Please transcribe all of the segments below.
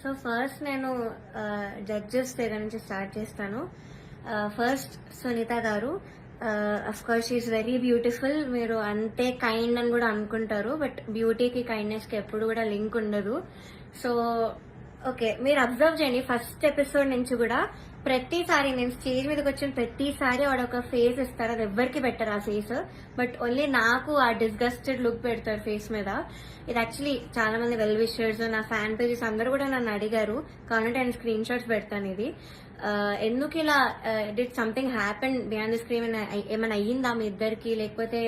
So first నేను judges దగ్గర నుంచి స్టార్ట్ చేస్తాను. ఫస్ట్ సునీత గారు. Of course she's very beautiful. మీరు అంతే కైండ్ అని కూడా అనుకుంటారు, బట్ బ్యూటీకి కైండ్నెస్ కి ఎప్పుడు కూడా లింక్ ఉండదు. సో ఓకే, మీరు అబ్జర్వ్ చేయండి, ఫస్ట్ ఎపిసోడ్ నుంచి కూడా ప్రతిసారి నేను స్టేజ్ మీదకి వచ్చిన ప్రతిసారి వాడు ఒక ఫేస్ ఇస్తారు. అది ఎవ్వరికి పెట్టరు ఆ ఫేస్, బట్ ఓన్లీ నాకు ఆ డిస్గస్టెడ్ లుక్ పెడతారు ఫేస్ మీద. ఇది యాక్చువల్లీ చాలా మంది వెల్ విషర్స్, నా ఫ్యాన్ పేజెస్ అందరూ కూడా నన్ను అడిగారు. కాబట్టి నేను స్క్రీన్ షాట్స్ పెడతాను. ఇది ఎందుకు ఇలా did something happen behind the screen, ఏమైనా అయ్యిందా మీ ఇద్దరికి, లేకపోతే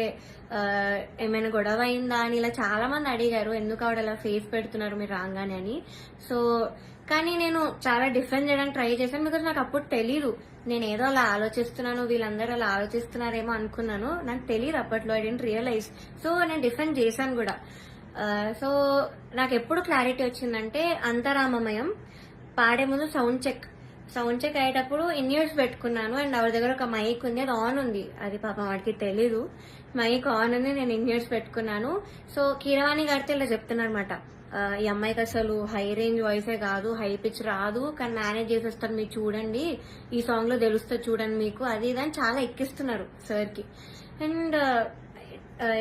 ఏమైనా గొడవ అయిందా అని ఇలా చాలా మంది అడిగారు. ఎందుకు ఆవిడ అలా ఫేస్ పెడుతున్నారు మీరు రాగానే అని. సో కానీ నేను చాలా డిఫరెంట్ చేయడానికి ట్రై చేశాను, బికాజ్ నాకు అప్పుడు తెలీదు. నేను ఏదో అలా ఆలోచిస్తున్నాను, వీళ్ళందరూ అలా ఆలోచిస్తున్నారేమో అనుకున్నాను. నాకు తెలియదు అప్పట్లో, ఐ డెంట్ రియలైజ్. సో నేను డిఫరెంట్ చేశాను కూడా. సో నాకు ఎప్పుడు క్లారిటీ వచ్చిందంటే, అంతరామమయం పాడే ముందు సౌండ్ చెక్ అయ్యేటప్పుడు ఇన్ ఇయర్స్ పెట్టుకున్నాను. అండ్ ఆవిడ దగ్గర ఒక మైక్ ఉంది, అది ఆన్ ఉంది. అది పాపం వాడికి తెలీదు, మైక్ ఆన్ ఉంది, నేను ఇన్ ఇయర్స్ పెట్టుకున్నాను. సో కీరవాణి గారితో ఇలా చెప్తున్నారన్నమాట, ఈ అమ్మాయికి అసలు హై రేంజ్ వాయిసే కాదు, హై పిచ్ రాదు, కానీ మేనేజ్ చేసేస్తారు, మీరు చూడండి, ఈ సాంగ్ లో తెలుస్తుంది చూడండి మీకు, అది ఇదని చాలా ఎక్కిస్తున్నారు సార్ కి. And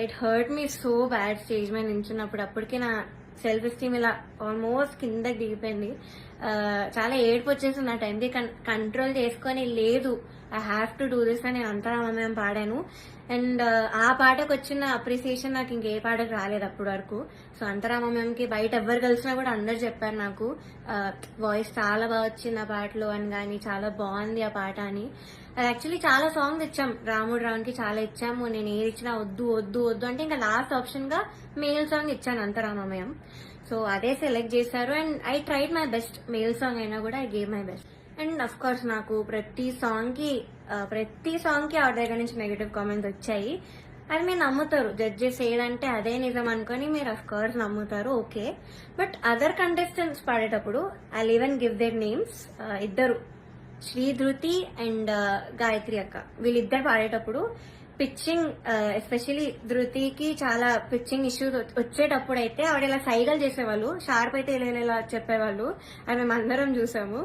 it hurt me so bad stage మీద నించున్నప్పుడు. అప్పటికే నా సెల్ఫ్ ఎస్టీమ్ ఇలా ఆల్మోస్ట్ కిందకి దిగిపోయింది. చాలా ఏడుపు వచ్చేసింది ఆ టైంకి. కంట్రోల్ చేసుకొని లేదు, I have to do this అని నేను అంతరామమయం పాడాను. అండ్ ఆ పాటకు వచ్చిన అప్రిసియేషన్ నాకు ఇంకే పాటకు రాలేదు అప్పటి వరకు. సో అంతరామమయంకి బయట ఎవరు కలిసినా కూడా అందరు చెప్పారు నాకు, వాయిస్ చాలా బాగా వచ్చింది ఆ పాటలో అని, కానీ చాలా బాగుంది ఆ పాట అని. యాక్చువల్లీ చాలా సాంగ్స్ ఇచ్చాం, రాముడు రావునికి చాలా ఇచ్చాము. నేను ఏది ఇచ్చినా వద్దు వద్దు వద్దు అంటే ఇంకా లాస్ట్ ఆప్షన్ గా మేల్ సాంగ్ ఇచ్చాను, అంతరామమయం. సో అదే సెలెక్ట్ చేశారు. And I tried my best. Male song అయినా కూడా I gave my best. And of course నాకు ప్రతి సాంగ్ కి ఆవిడ దగ్గర నుంచి నెగటివ్ కామెంట్స్ వచ్చాయి. అది మీరు నమ్ముతారు, జడ్జెస్ ఏదంటే అదే నిజం అనుకుని మీరు అఫ్ కోర్స్ నమ్ముతారు, ఓకే. బట్ అదర్ కంటెస్టెంట్స్ పాడేటప్పుడు I even give their names. ఇద్దరు, శ్రీధృతి అండ్ గాయత్రి అక్క, వీళ్ళిద్దరు పాడేటప్పుడు పిచ్చింగ్, ఎస్పెషలీ ధృతికి చాలా పిచ్చింగ్ ఇష్యూస్ వచ్చేటప్పుడు అయితే ఆవిడ ఇలా సైగలు చేసేవాళ్ళు, షార్ప్ అయితే ఇలా చెప్పేవాళ్ళు. అది మేము అందరం చూసాము.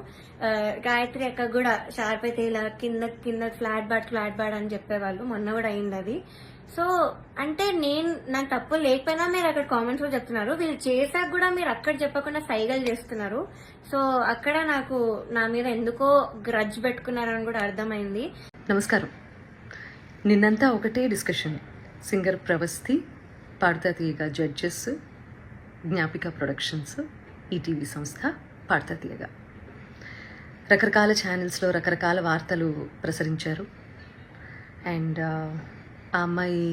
గాయత్రి అక్క కూడా షార్ప్ అయితే ఇలా కింద ఫ్లాట్ బాడ్ అని చెప్పేవాళ్ళు. మొన్న కూడా అయింది అది. సో అంటే నాకు తప్పు లేకపోయినా మీరు అక్కడ కామెంట్స్ లో చెప్తున్నారు, వీళ్ళు చేశాక కూడా మీరు అక్కడ చెప్పకుండా సైగలు చేస్తున్నారు. సో అక్కడ నాకు నా మీద ఎందుకో గ్రడ్జ్ పెట్టుకున్నారని కూడా అర్థమైంది. నమస్కారం. నిన్నంతా ఒకటే డిస్కషన్. సింగర్ ప్రవస్తి, పాడతా తీయగా జడ్జెస్, జ్ఞాపిక ప్రొడక్షన్స్, ఈటీవీ సంస్థ, పాడతా తీయగా రకరకాల ఛానల్స్లో రకరకాల వార్తలు ప్రసరించారు. అండ్ ఆ అమ్మాయి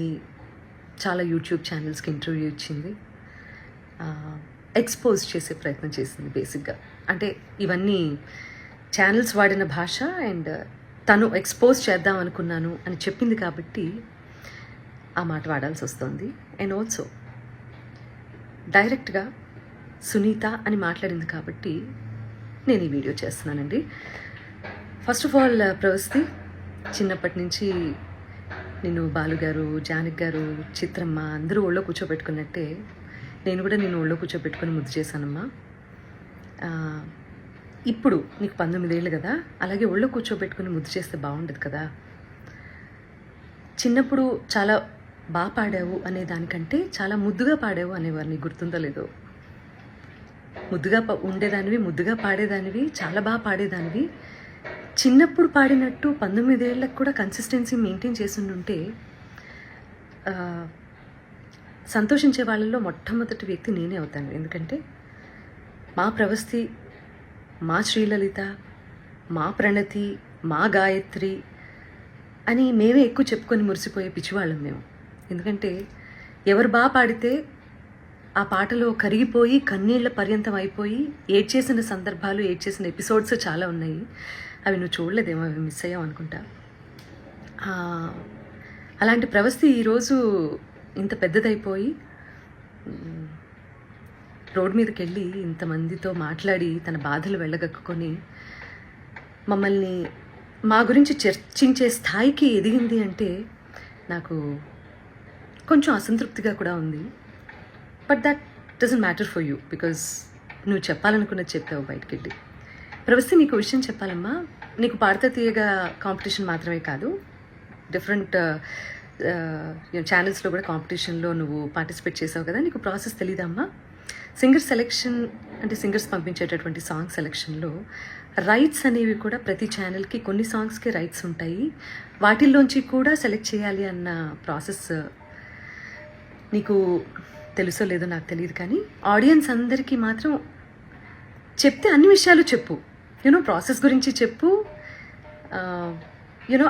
చాలా యూట్యూబ్ ఛానల్స్కి ఇంటర్వ్యూ ఇచ్చింది, ఎక్స్పోజ్ చేసే ప్రయత్నం చేసింది బేసిక్గా. అంటే ఇవన్నీ ఛానల్స్ వాడిన భాష, అండ్ తను ఎక్స్పోజ్ చేద్దాం అనుకున్నాను అని చెప్పింది కాబట్టి ఆ మాట వాడాల్సి వస్తుంది. అండ్ ఆల్సో డైరెక్ట్గా సునీత అని మాట్లాడింది కాబట్టి నేను ఈ వీడియో చేస్తున్నానండి. ఫస్ట్ ఆఫ్ ఆల్ ప్రవస్తి, చిన్నప్పటి నుంచి నేను బాలుగారు, జానకి గారు, చిత్రమ్మ అందరూ ఒళ్ళో కూర్చోబెట్టుకున్నట్టే నేను కూడా నేను ఒళ్ళో కూర్చోబెట్టుకుని ముద్దు చేశానమ్మా. ఇప్పుడు నీకు 19 ఏళ్ళు కదా, అలాగే ఒళ్ళో కూర్చోబెట్టుకుని ముద్దు చేస్తే బాగుండదు కదా. చిన్నప్పుడు చాలా బాగా పాడావు అనే దానికంటే చాలా ముద్దుగా పాడావు అనేవారు, నీకు గుర్తుందో లేదో. ముద్దుగా ఉండేదానివి, ముద్దుగా పాడేదానివి, చాలా బాగా పాడేదానివి. చిన్నప్పుడు పాడినట్టు 19 ఏళ్ళకు కూడా కన్సిస్టెన్సీ మెయింటైన్ చేస్తుంటే సంతోషించే వాళ్ళల్లో మొట్టమొదటి వ్యక్తి నేనే అవుతాను. ఎందుకంటే మా ప్రవస్తి, మా శ్రీలలిత, మా ప్రణతి, మా గాయత్రి అని మేమే ఎక్కువ చెప్పుకొని మురిసిపోయే పిచ్చివాళ్ళం మేము. ఎందుకంటే ఎవరు బాగా పాడితే ఆ పాటలో కరిగిపోయి కన్నీళ్ల పర్యంతం అయిపోయి ఏడ్చేసిన సందర్భాలు, ఏడ్చేసిన ఎపిసోడ్స్ చాలా ఉన్నాయి. అవి నువ్వు చూడలేదేమో, అవి మిస్ అయ్యావు అనుకుంటా. అలాంటి ప్రవస్తి ఈరోజు ఇంత పెద్దదైపోయి రోడ్ మీదకి వెళ్ళి ఇంతమందితో మాట్లాడి తన బాధలు వెళ్ళగక్కుకొని మమ్మల్ని మా గురించి చర్చించే స్థాయికి ఎదిగింది అంటే నాకు కొంచెం అసంతృప్తిగా కూడా ఉంది. But that doesn't matter for you, because నువ్వు చెప్పాలనుకున్నది చెప్పావు బయటికి వెళ్ళి. ప్రవస్తి, నీకు విషయం చెప్పాలమ్మా. నీకు పాడతా తీయగా కాంపిటీషన్ మాత్రమే కాదు, డిఫరెంట్ ఛానల్స్లో కూడా కాంపిటీషన్లో నువ్వు పార్టిసిపేట్ చేసావు కదా, నీకు ప్రాసెస్ తెలీదమ్మా? సింగర్ సెలెక్షన్ అంటే సింగర్స్ పంపించేటటువంటి సాంగ్ సెలెక్షన్లో రైట్స్ అనేవి కూడా ప్రతి ఛానల్కి కొన్ని సాంగ్స్కి రైట్స్ ఉంటాయి, వాటిల్లోంచి కూడా సెలెక్ట్ చేయాలి అన్న ప్రాసెస్ నీకు తెలుసో లేదో నాకు తెలియదు, కానీ ఆడియన్స్ అందరికీ మాత్రం చెప్తే అన్ని విషయాలు చెప్పు. ప్రాసెస్ గురించి చెప్పు.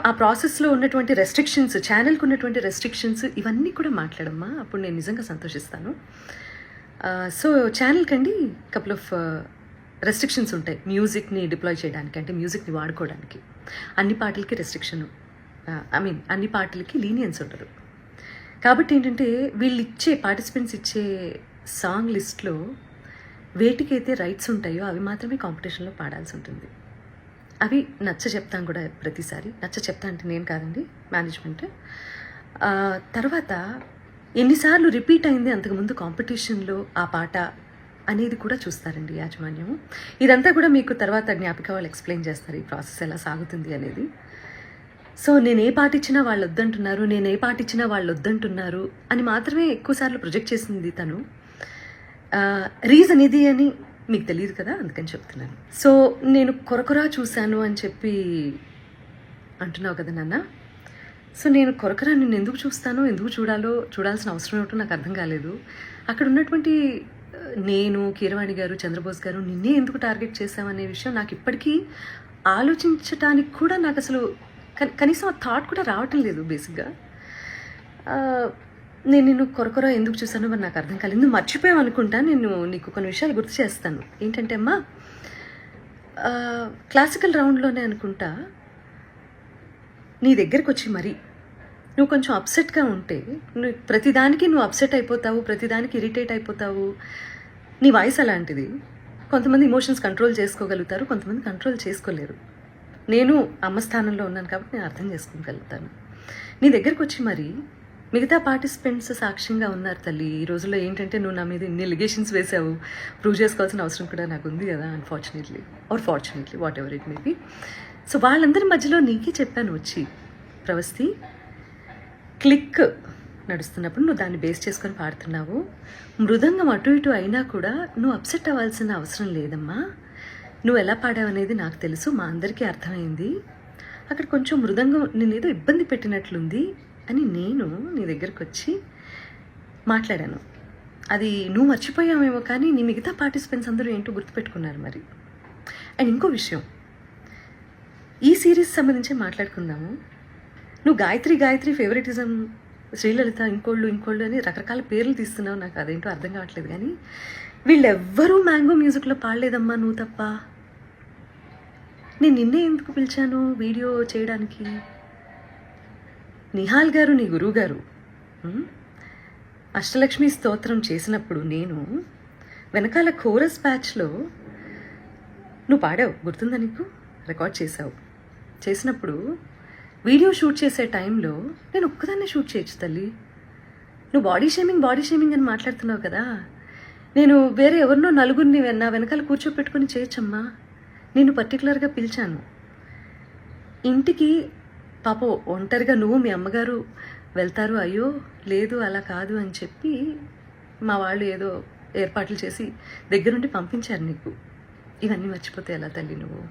ఆ ప్రాసెస్లో ఉన్నటువంటి రెస్ట్రిక్షన్స్, ఛానల్కి ఉన్నటువంటి రెస్ట్రిక్షన్స్ ఇవన్నీ కూడా మాట్లాడమ్మా, అప్పుడు నేను నిజంగా సంతోషిస్తాను. సో ఛానల్కి అండి కపుల్ ఆఫ్ రెస్ట్రిక్షన్స్ ఉంటాయి మ్యూజిక్ని డిప్లాయ్ చేయడానికి, అంటే మ్యూజిక్ని వాడుకోవడానికి. అన్ని పాటలకి రెస్ట్రిక్షన్, అన్ని పాటలకి లీనియన్స్ ఉండదు. కాబట్టి ఏంటంటే వీళ్ళు ఇచ్చే పార్టిసిపెంట్స్ ఇచ్చే సాంగ్ లిస్ట్లో వేటికైతే రైట్స్ ఉంటాయో అవి మాత్రమే కాంపిటీషన్లో పాడాల్సి ఉంటుంది. అవి నచ్చ చెప్తాను కూడా ప్రతిసారి. నచ్చ చెప్తా అంటే నేను కాదండి, మేనేజ్మెంట్. తర్వాత ఎన్నిసార్లు రిపీట్ అయింది అంతకుముందు కాంపిటీషన్లో ఆ పాట అనేది కూడా చూస్తారండి యాజమాన్యం. ఇదంతా కూడా మీకు తర్వాత జ్ఞాపిక వాళ్ళు ఎక్స్ప్లెయిన్ చేస్తారు ఈ ప్రాసెస్ ఎలా సాగుతుంది అనేది. సో నేను ఏ పాట ఇచ్చినా వాళ్ళు వద్దంటున్నారు, నేను ఏ పాట ఇచ్చినా వాళ్ళు వద్దంటున్నారు అని మాత్రమే ఎక్కువసార్లు ప్రొజెక్ట్ చేసింది తను. రీజన్ ఇది అని మీకు తెలియదు కదా, అందుకని చెప్తున్నాను. సో నేను కొరకొరా చూశాను అని చెప్పి అంటున్నావు కదా నాన్న. సో నేను కొరకొరా నిన్ను ఎందుకు చూస్తానో, ఎందుకు చూడాల్సిన అవసరం ఏమిటో నాకు అర్థం కాలేదు. అక్కడ ఉన్నటువంటి నేను, కీరవాణి గారు, చంద్రబోస్ గారు నిన్నే ఎందుకు టార్గెట్ చేశామనే విషయం నాకు ఇప్పటికీ ఆలోచించడానికి కూడా నాకు అసలు కనీసం ఆ థాట్ కూడా రావటం లేదు. బేసిక్గా నేను నిన్ను కొరకొర ఎందుకు చూసానో మరి నాకు అర్థం కాలేదు. నువ్వు మర్చిపోయావు అనుకుంటా. నేను నీకు కొన్ని విషయాలు గుర్తు చేస్తాను. ఏంటంటే అమ్మా, క్లాసికల్ రౌండ్లోనే అనుకుంటా నీ దగ్గరికి వచ్చి మరి నువ్వు కొంచెం అప్సెట్గా ఉంటే, ప్రతిదానికి నువ్వు అప్సెట్ అయిపోతావు, ప్రతిదానికి ఇరిటేట్ అయిపోతావు. నీ వాయిస్ అలాంటిది. కొంతమంది ఇమోషన్స్ కంట్రోల్ చేసుకోగలుగుతారు, కొంతమంది కంట్రోల్ చేసుకోలేరు. నేను అమ్మ స్థానంలో ఉన్నాను కాబట్టి నేను అర్థం చేసుకోగలుగుతాను. నీ దగ్గరికి వచ్చి మరి మిగతా పార్టిసిపెంట్స్ సాక్ష్యంగా ఉన్నారు తల్లి. ఈ రోజుల్లో ఏంటంటే నువ్వు నా మీద ఇన్ని ఎలిగేషన్స్ వేసావు, ప్రూవ్ చేసుకోవాల్సిన అవసరం కూడా నాకు ఉంది కదా, unfortunately are fortunately, what ever it may be. So వాళ్ళందరి మధ్యలో నీకే చెప్పాను వచ్చి, ప్రవస్తి క్లిక్ నడుస్తున్నప్పుడు నువ్వు దాన్ని బేస్ చేసుకొని పాడుతున్నావు. మృదంగం అటు ఇటు అయినా కూడా నువ్వు అప్సెట్ అవ్వాల్సిన అవసరం లేదమ్మా. నువ్వు ఎలా పాడావనేది నాకు తెలుసు, మా అందరికీ అర్థమైంది. అక్కడ కొంచెం మృదంగం నేనేదో ఇబ్బంది పెట్టినట్లుంది అని నేను నీ దగ్గరకు వచ్చి మాట్లాడాను. అది నువ్వు మర్చిపోయావేమో, కానీ నీ మిగతా పార్టిసిపెంట్స్ అందరూ ఏంటో గుర్తుపెట్టుకున్నారు మరి. అండ్ ఇంకో విషయం, ఈ సిరీస్ సంబంధించి మాట్లాడుకుందాము. నువ్వు గాయత్రి ఫేవరెటిజం, శ్రీలలిత ఇంకోళ్ళు అని రకరకాల పేర్లు తీస్తున్నావు. నాకు అదేంటో అర్థం కావట్లేదు. కానీ వీళ్ళెవ్వరూ మ్యాంగో మ్యూజిక్లో పాడలేదమ్మా, నువ్వు తప్ప. నేను నిన్నే ఎందుకు పిలిచాను వీడియో చేయడానికి? నిహాల్ గారు, నీ గురువు గారు అష్టలక్ష్మి స్తోత్రం చేసినప్పుడు నేను వెనకాల కోరస్ బ్యాచ్లో నువ్వు పాడావు, గుర్తుందా నీకు? రికార్డ్ చేసావు. చేసినప్పుడు వీడియో షూట్ చేసే టైంలో నేను ఒక్కదాన్నే షూట్ చేయొచ్చు తల్లి. నువ్వు బాడీ షేమింగ్ అని మాట్లాడుతున్నావు కదా, నేను వేరే ఎవరినో నలుగురిని నా వెనకాల కూర్చోపెట్టుకుని చేయొచ్చమ్మా. నేను పర్టికులర్గా పిలిచాను ఇంటికి. పాప ఒంటరిగా నువ్వు మీ అమ్మగారు వెళ్తారు, అయ్యో లేదు అలా కాదు అని చెప్పి మా వాళ్ళు ఏదో ఏర్పాట్లు చేసి దగ్గరుండి పంపించారు నీకు. ఇవన్నీ మర్చిపోతే ఎలా తల్లి నువ్వు?